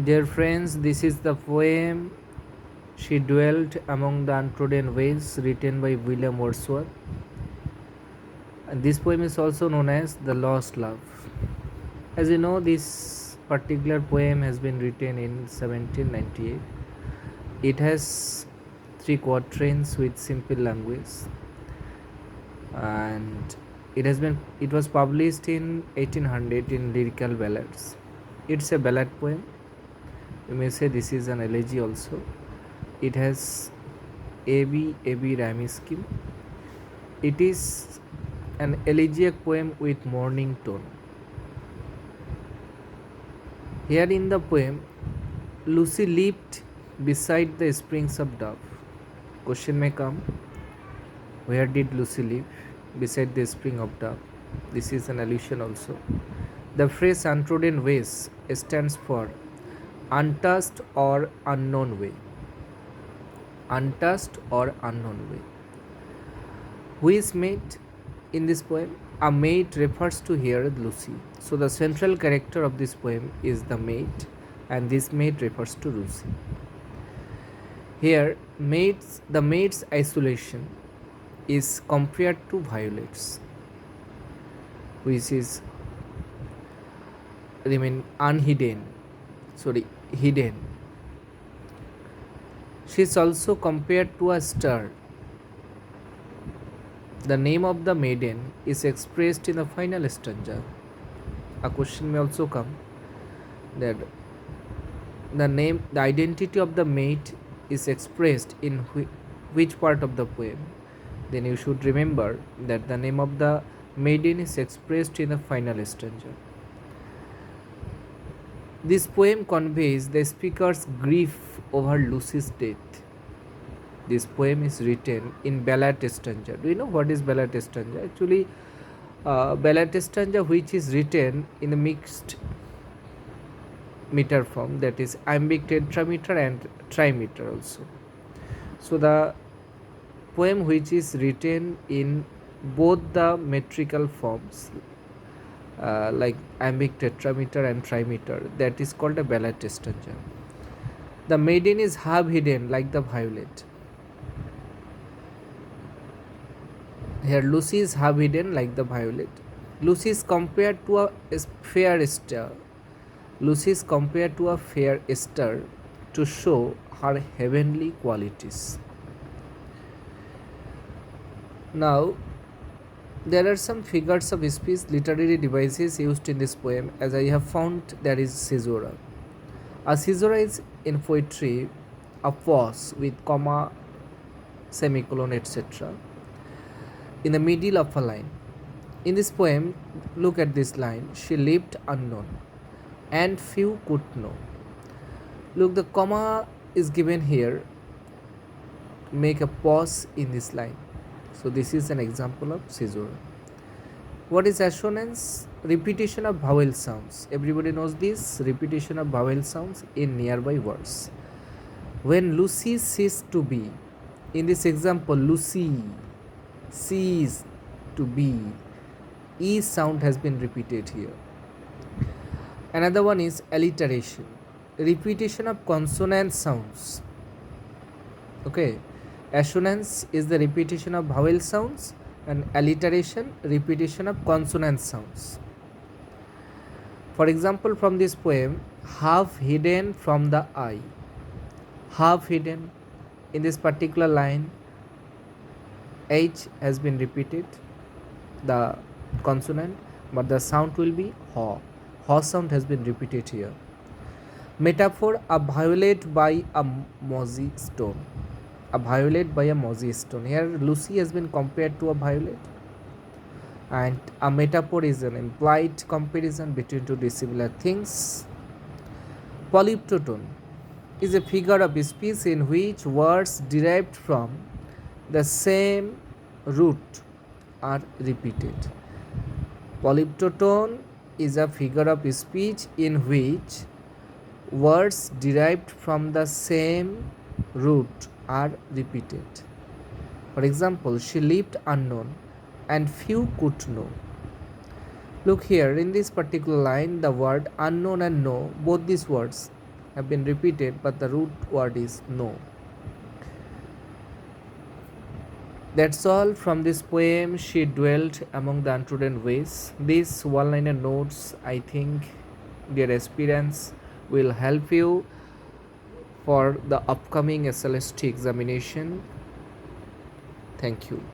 Dear friends, this is the poem She Dwelt Among the Untrodden Ways, written by William Wordsworth. And this poem is also known as The Lost Love. As you know, this particular poem has been written in 1798. It has three quatrains with simple language, and it was published in 1800 in Lyrical Ballads. It's a ballad poem. You may say this is an elegy also. It has AB rhyme scheme. It is an elegiac poem with mourning tone. Here in the poem, Lucy lived beside the springs of Dove. Question may come, where did Lucy live? Beside the spring of Dove. This is an allusion also. The phrase untrodden ways stands for untouched or unknown way. Untouched or unknown way. Who is maid in this poem? A maid refers to here Lucy. So the central character of this poem is the maid, and this maid refers to Lucy. Here, the maid's isolation is compared to Violet's, which is remain unhidden. Hidden. She is also compared to a star. The name of the maiden is expressed in the final stanza. A question may also come that the identity of the maid is expressed in which part of the poem. Then you should remember that the name of the maiden is expressed in the final stanza. This poem conveys the speaker's grief over Lucy's death. This poem is written in ballad stanza. Do you know what is ballad stanza? Actually, ballad stanza which is written in a mixed meter form, that is iambic tetrameter and trimeter also. So the poem which is written in both the metrical forms, like iambic tetrameter and trimeter, that is called a ballad stanza. The maiden is half hidden like the violet. Here Lucy is half hidden like the violet. Lucy is compared to a fair star. Lucy is compared to a fair star to show her heavenly qualities. Now, there are some figures of speech, literary devices used in this poem. As I have found, there is caesura. A caesura is in poetry a pause with comma, semicolon, etc. in the middle of a line. In this poem, look at this line: she lived unknown, and few could know. Look, the comma is given here. Make a pause in this line. So this is an example of caesura. What is assonance? Repetition of vowel sounds. Everybody knows this. Repetition of vowel sounds in nearby words. When Lucy ceased to be, in this example, Lucy ceased to be, E sound has been repeated here. Another one is alliteration. Repetition of consonant sounds. Okay. Assonance is the repetition of vowel sounds, and alliteration, repetition of consonant sounds. For example, from this poem, half hidden from the eye. Half hidden. In this particular line, H has been repeated, the consonant, but the sound will be H. H sound has been repeated here. Metaphor, a violet by a mossy stone. A violet by a mossy stone. Here Lucy has been compared to a violet, and a metaphor is an implied comparison between two dissimilar things. Polyptoton is a figure of speech in which words derived from the same root are repeated. Polyptoton is a figure of speech in which words derived from the same root are repeated. For example, she lived unknown, and few could know. Look here, in this particular line, the word unknown and know, both these words have been repeated, but the root word is no. That's all from this poem. She dwelt among the untrodden ways. These one liner notes, I think, dear aspirants, will help you for the upcoming SLST examination. Thank you.